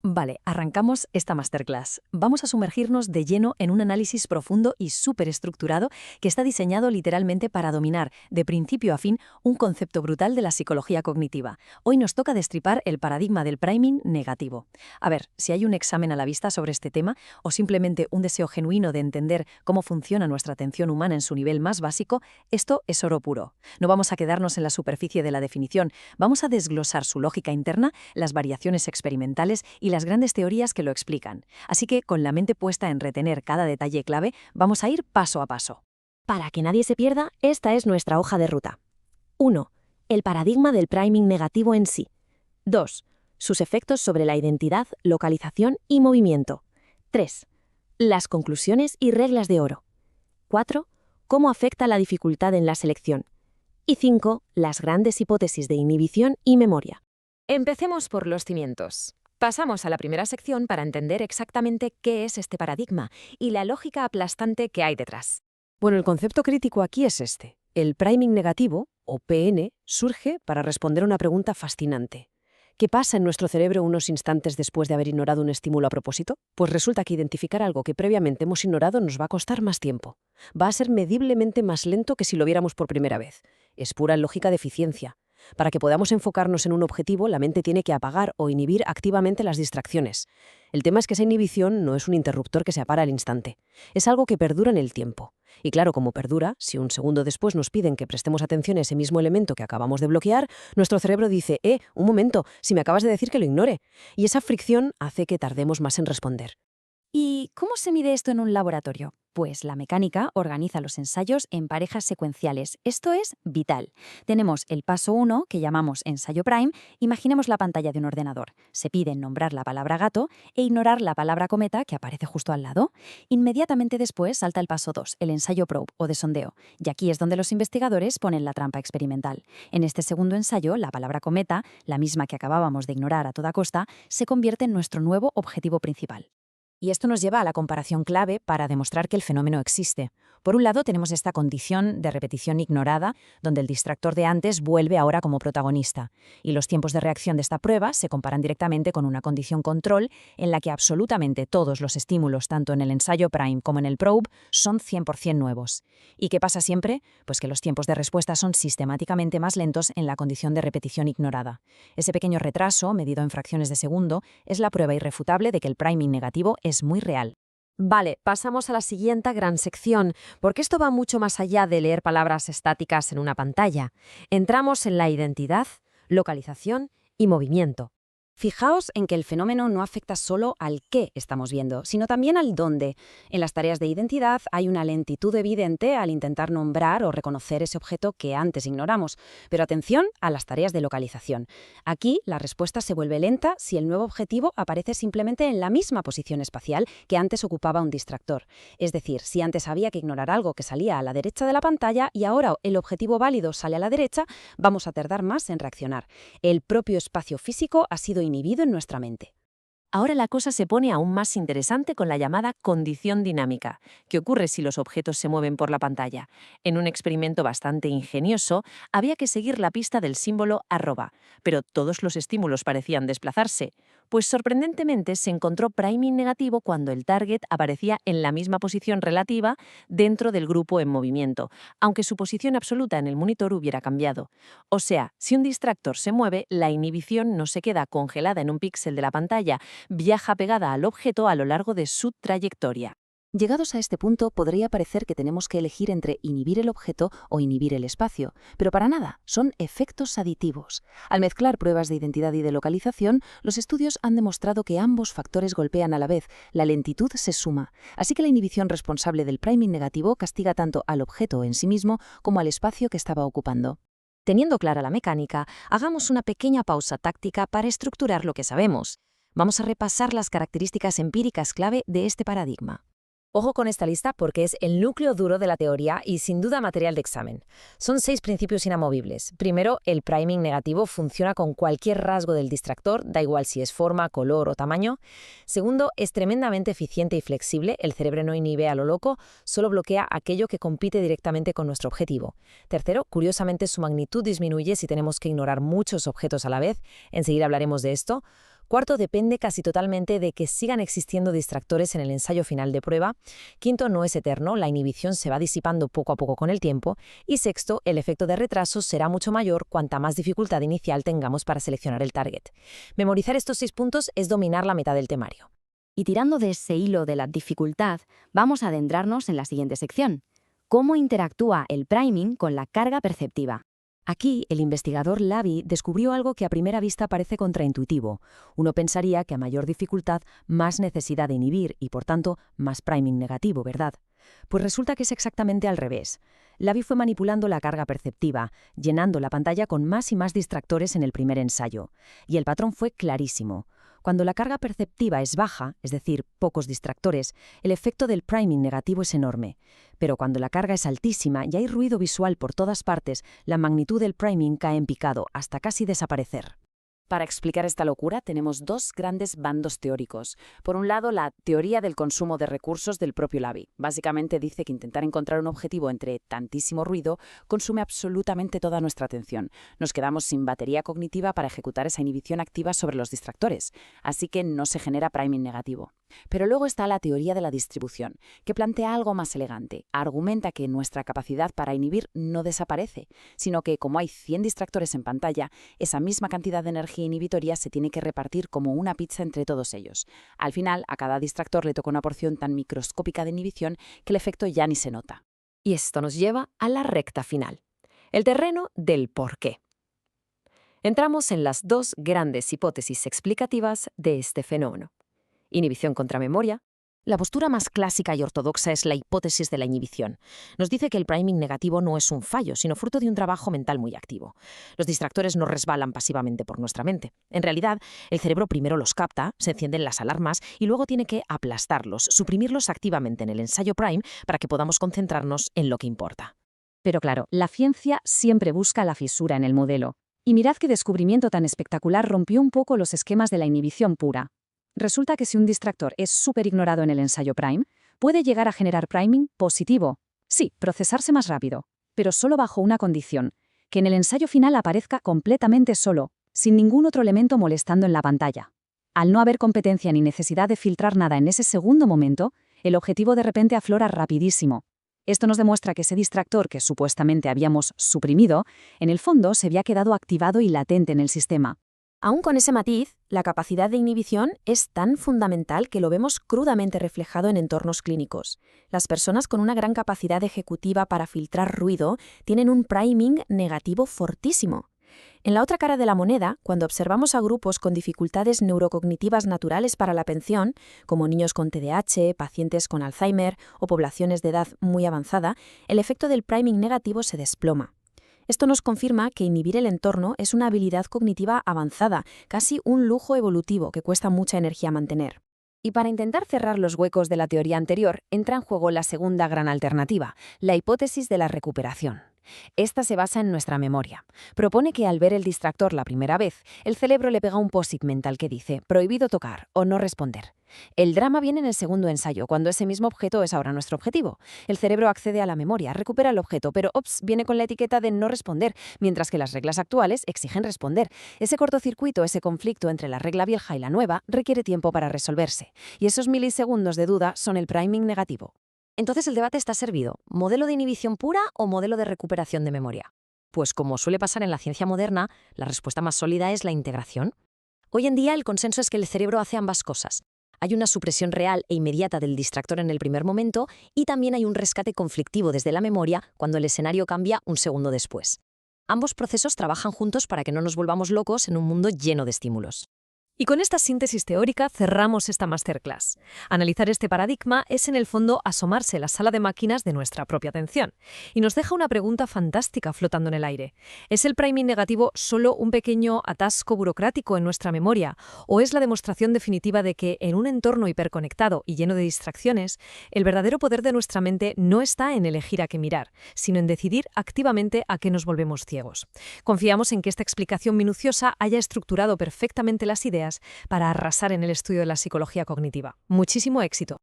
Vale, arrancamos esta masterclass. Vamos a sumergirnos de lleno en un análisis profundo y súper estructurado que está diseñado literalmente para dominar, de principio a fin, un concepto brutal de la psicología cognitiva. Hoy nos toca destripar el paradigma del priming negativo. A ver, si hay un examen a la vista sobre este tema o simplemente un deseo genuino de entender cómo funciona nuestra atención humana en su nivel más básico, esto es oro puro. No vamos a quedarnos en la superficie de la definición, vamos a desglosar su lógica interna, las variaciones experimentales y las grandes teorías que lo explican. Así que, con la mente puesta en retener cada detalle clave, vamos a ir paso a paso. Para que nadie se pierda, esta es nuestra hoja de ruta. 1. El paradigma del priming negativo en sí. 2. Sus efectos sobre la identidad, localización y movimiento. 3. Las conclusiones y reglas de oro. 4. Cómo afecta la dificultad en la selección. Y 5. Las grandes hipótesis de inhibición y memoria. Empecemos por los cimientos. Pasamos a la primera sección para entender exactamente qué es este paradigma y la lógica aplastante que hay detrás. Bueno, el concepto crítico aquí es este. El priming negativo, o PN, surge para responder a una pregunta fascinante. ¿Qué pasa en nuestro cerebro unos instantes después de haber ignorado un estímulo a propósito? Pues resulta que identificar algo que previamente hemos ignorado nos va a costar más tiempo. Va a ser mediblemente más lento que si lo viéramos por primera vez. Es pura lógica de eficiencia. Para que podamos enfocarnos en un objetivo, la mente tiene que apagar o inhibir activamente las distracciones. El tema es que esa inhibición no es un interruptor que se apaga al instante. Es algo que perdura en el tiempo. Y claro, como perdura, si un segundo después nos piden que prestemos atención a ese mismo elemento que acabamos de bloquear, nuestro cerebro dice, un momento, si me acabas de decir que lo ignore. Y esa fricción hace que tardemos más en responder. ¿Y cómo se mide esto en un laboratorio? Pues la mecánica organiza los ensayos en parejas secuenciales. Esto es vital. Tenemos el paso 1, que llamamos ensayo prime. Imaginemos la pantalla de un ordenador. Se pide nombrar la palabra gato e ignorar la palabra cometa que aparece justo al lado. Inmediatamente después salta el paso 2, el ensayo probe o de sondeo. Y aquí es donde los investigadores ponen la trampa experimental. En este segundo ensayo, la palabra cometa, la misma que acabábamos de ignorar a toda costa, se convierte en nuestro nuevo objetivo principal. Y esto nos lleva a la comparación clave para demostrar que el fenómeno existe. Por un lado, tenemos esta condición de repetición ignorada, donde el distractor de antes vuelve ahora como protagonista. Y los tiempos de reacción de esta prueba se comparan directamente con una condición control en la que absolutamente todos los estímulos, tanto en el ensayo prime como en el probe, son 100% nuevos. ¿Y qué pasa siempre? Pues que los tiempos de respuesta son sistemáticamente más lentos en la condición de repetición ignorada. Ese pequeño retraso, medido en fracciones de segundo, es la prueba irrefutable de que el priming negativo es muy real. Vale, pasamos a la siguiente gran sección, porque esto va mucho más allá de leer palabras estáticas en una pantalla. Entramos en la identidad, localización y movimiento. Fijaos en que el fenómeno no afecta solo al qué estamos viendo, sino también al dónde. En las tareas de identidad hay una lentitud evidente al intentar nombrar o reconocer ese objeto que antes ignoramos. Pero atención a las tareas de localización. Aquí la respuesta se vuelve lenta si el nuevo objetivo aparece simplemente en la misma posición espacial que antes ocupaba un distractor. Es decir, si antes había que ignorar algo que salía a la derecha de la pantalla y ahora el objetivo válido sale a la derecha, vamos a tardar más en reaccionar. El propio espacio físico ha sido inhibido en nuestra mente. Ahora la cosa se pone aún más interesante con la llamada condición dinámica, que ocurre si los objetos se mueven por la pantalla. En un experimento bastante ingenioso, había que seguir la pista del símbolo @, pero todos los estímulos parecían desplazarse. Pues sorprendentemente se encontró priming negativo cuando el target aparecía en la misma posición relativa dentro del grupo en movimiento, aunque su posición absoluta en el monitor hubiera cambiado. O sea, si un distractor se mueve, la inhibición no se queda congelada en un píxel de la pantalla, viaja pegada al objeto a lo largo de su trayectoria. Llegados a este punto, podría parecer que tenemos que elegir entre inhibir el objeto o inhibir el espacio, pero para nada, son efectos aditivos. Al mezclar pruebas de identidad y de localización, los estudios han demostrado que ambos factores golpean a la vez, la lentitud se suma, así que la inhibición responsable del priming negativo castiga tanto al objeto en sí mismo como al espacio que estaba ocupando. Teniendo clara la mecánica, hagamos una pequeña pausa táctica para estructurar lo que sabemos. Vamos a repasar las características empíricas clave de este paradigma. Ojo con esta lista porque es el núcleo duro de la teoría y sin duda material de examen. Son 6 principios inamovibles. Primero, el priming negativo funciona con cualquier rasgo del distractor, da igual si es forma, color o tamaño. Segundo, es tremendamente eficiente y flexible, el cerebro no inhibe a lo loco, solo bloquea aquello que compite directamente con nuestro objetivo. Tercero, curiosamente su magnitud disminuye si tenemos que ignorar muchos objetos a la vez, enseguida hablaremos de esto. Cuarto, depende casi totalmente de que sigan existiendo distractores en el ensayo final de prueba. Quinto, no es eterno, la inhibición se va disipando poco a poco con el tiempo. Y sexto, el efecto de retraso será mucho mayor cuanta más dificultad inicial tengamos para seleccionar el target. Memorizar estos 6 puntos es dominar la mitad del temario. Y tirando de ese hilo de la dificultad, vamos a adentrarnos en la siguiente sección. ¿Cómo interactúa el priming con la carga perceptiva? Aquí, el investigador Lavie descubrió algo que a primera vista parece contraintuitivo. Uno pensaría que a mayor dificultad, más necesidad de inhibir y, por tanto, más priming negativo, ¿verdad? Pues resulta que es exactamente al revés. Lavie fue manipulando la carga perceptiva, llenando la pantalla con más y más distractores en el primer ensayo. Y el patrón fue clarísimo. Cuando la carga perceptiva es baja, es decir, pocos distractores, el efecto del priming negativo es enorme. Pero cuando la carga es altísima y hay ruido visual por todas partes, la magnitud del priming cae en picado, hasta casi desaparecer. Para explicar esta locura tenemos 2 grandes bandos teóricos. Por un lado, la teoría del consumo de recursos del propio Lavie. Básicamente dice que intentar encontrar un objetivo entre tantísimo ruido consume absolutamente toda nuestra atención. Nos quedamos sin batería cognitiva para ejecutar esa inhibición activa sobre los distractores, así que no se genera priming negativo. Pero luego está la teoría de la distribución, que plantea algo más elegante. Argumenta que nuestra capacidad para inhibir no desaparece, sino que como hay 100 distractores en pantalla, esa misma cantidad de energía inhibitoria se tiene que repartir como una pizza entre todos ellos. Al final, a cada distractor le toca una porción tan microscópica de inhibición que el efecto ya ni se nota. Y esto nos lleva a la recta final, el terreno del por qué. Entramos en las 2 grandes hipótesis explicativas de este fenómeno. Inhibición contra memoria. La postura más clásica y ortodoxa es la hipótesis de la inhibición. Nos dice que el priming negativo no es un fallo, sino fruto de un trabajo mental muy activo. Los distractores no resbalan pasivamente por nuestra mente. En realidad, el cerebro primero los capta, se encienden las alarmas y luego tiene que aplastarlos, suprimirlos activamente en el ensayo prime para que podamos concentrarnos en lo que importa. Pero claro, la ciencia siempre busca la fisura en el modelo. Y mirad qué descubrimiento tan espectacular rompió un poco los esquemas de la inhibición pura. Resulta que si un distractor es súper ignorado en el ensayo prime, puede llegar a generar priming positivo. Sí, procesarse más rápido, pero solo bajo una condición, que en el ensayo final aparezca completamente solo, sin ningún otro elemento molestando en la pantalla. Al no haber competencia ni necesidad de filtrar nada en ese segundo momento, el objetivo de repente aflora rapidísimo. Esto nos demuestra que ese distractor que supuestamente habíamos suprimido, en el fondo se había quedado activado y latente en el sistema. Aún con ese matiz, la capacidad de inhibición es tan fundamental que lo vemos crudamente reflejado en entornos clínicos. Las personas con una gran capacidad ejecutiva para filtrar ruido tienen un priming negativo fortísimo. En la otra cara de la moneda, cuando observamos a grupos con dificultades neurocognitivas naturales para la atención, como niños con TDAH, pacientes con Alzheimer o poblaciones de edad muy avanzada, el efecto del priming negativo se desploma. Esto nos confirma que inhibir el entorno es una habilidad cognitiva avanzada, casi un lujo evolutivo que cuesta mucha energía mantener. Y para intentar cerrar los huecos de la teoría anterior, entra en juego la segunda gran alternativa, la hipótesis de la recuperación. Esta se basa en nuestra memoria. Propone que al ver el distractor la primera vez, el cerebro le pega un POSIT mental que dice «prohibido tocar» o «no responder». El drama viene en el segundo ensayo, cuando ese mismo objeto es ahora nuestro objetivo. El cerebro accede a la memoria, recupera el objeto, pero viene con la etiqueta de no responder, mientras que las reglas actuales exigen responder. Ese cortocircuito, ese conflicto entre la regla vieja y la nueva, requiere tiempo para resolverse. Y esos milisegundos de duda son el priming negativo. Entonces el debate está servido. ¿Modelo de inhibición pura o modelo de recuperación de memoria? Pues como suele pasar en la ciencia moderna, la respuesta más sólida es la integración. Hoy en día el consenso es que el cerebro hace ambas cosas. Hay una supresión real e inmediata del distractor en el primer momento y también hay un rescate conflictivo desde la memoria cuando el escenario cambia un segundo después. Ambos procesos trabajan juntos para que no nos volvamos locos en un mundo lleno de estímulos. Y con esta síntesis teórica cerramos esta masterclass. Analizar este paradigma es en el fondo asomarse a la sala de máquinas de nuestra propia atención. Y nos deja una pregunta fantástica flotando en el aire. ¿Es el priming negativo solo un pequeño atasco burocrático en nuestra memoria? ¿O es la demostración definitiva de que en un entorno hiperconectado y lleno de distracciones, el verdadero poder de nuestra mente no está en elegir a qué mirar, sino en decidir activamente a qué nos volvemos ciegos? Confiamos en que esta explicación minuciosa haya estructurado perfectamente las ideas para arrasar en el estudio de la psicología cognitiva. Muchísimo éxito.